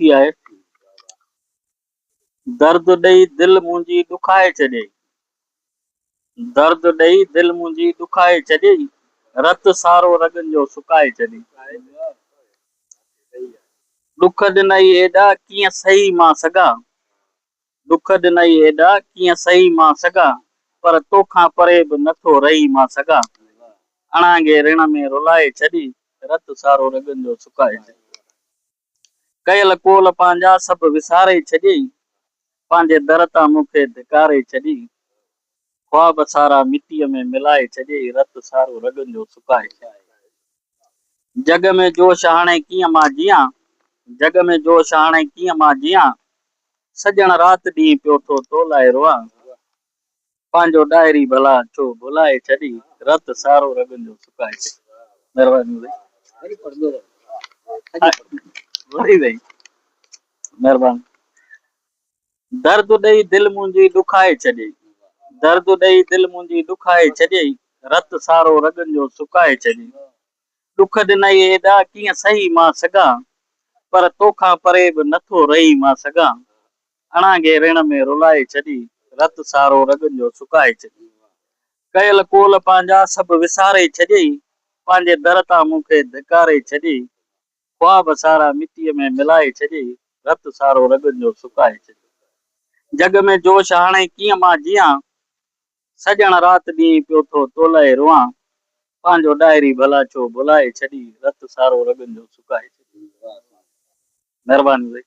ॾुखी आहे। दर्द ॾेई दिल मुंहिंजी ॾुखाए छॾियई, दर्द ॾेई दिल मुंहिंजी ॾुखाए छॾियई, रत सारो रगन जो सुकाए छॾियई। ॾुख ॾिनई एॾा कीअं सही मां सघां, ॾुख ॾिनई एॾा कीअं सही मां सघां, पर तोखां परे बि नथो रही मां सघां। अणांगे रिण में रुलाए छॾी, रत सारो रगन जो सुकाए छॾी। कयल कोल पंहिंजा सभु विसारे छॾियई, पंहिंजे दर तां मूंखे धिकारे छॾी। ख्वाब सारा मिटीअ में मिलाए छॾियई, रत सारो रगन जो सुकाए छॾी। जग में जोश हाणे कीअं मां जियां, जग में जोश हाणे कीअं मां जियां, सजण रात ॾींहुं पियो थो तोलाए रोआं। पंहिंजो डायरी भला छो भुलाए छॾी, रत सारो रगन जो सुकाए छॾी। महिरबानी महिरबानी। दर्द ॾेई दिल मुंहिंजी ॾुखाए छॾियई, दर्द ॾेई दिल मुंहिंजी ॾुखाए छॾियई, रत सारो रगन जो सुकाए छॾी। ॾुख ॾिनई एॾा कीअं सही मां सघां, पर तोखां परे बि नथो रही मां सघां। अणांगे रिण में रुलाए छॾी, रत सारो रगन जो सुकाए छॾी। कयल कोल पंहिंजा सभु विसारे छॾियई, पंहिंजे दर तां मूंखे धिकारे छॾी। ख्वाब सारा मिटीअ में मिलाए छॾियई, रत सारो रगन जो सुकाए छॾी। जग में जोश हाणे कीअं मां जियां, सजण रात ॾींहुं पियो थो तोलाए रोआं। पंहिंजो डायरी भला छो भुलाए छॾी, रत सारो रगन जो सुकाए छॾी। महिरबानी।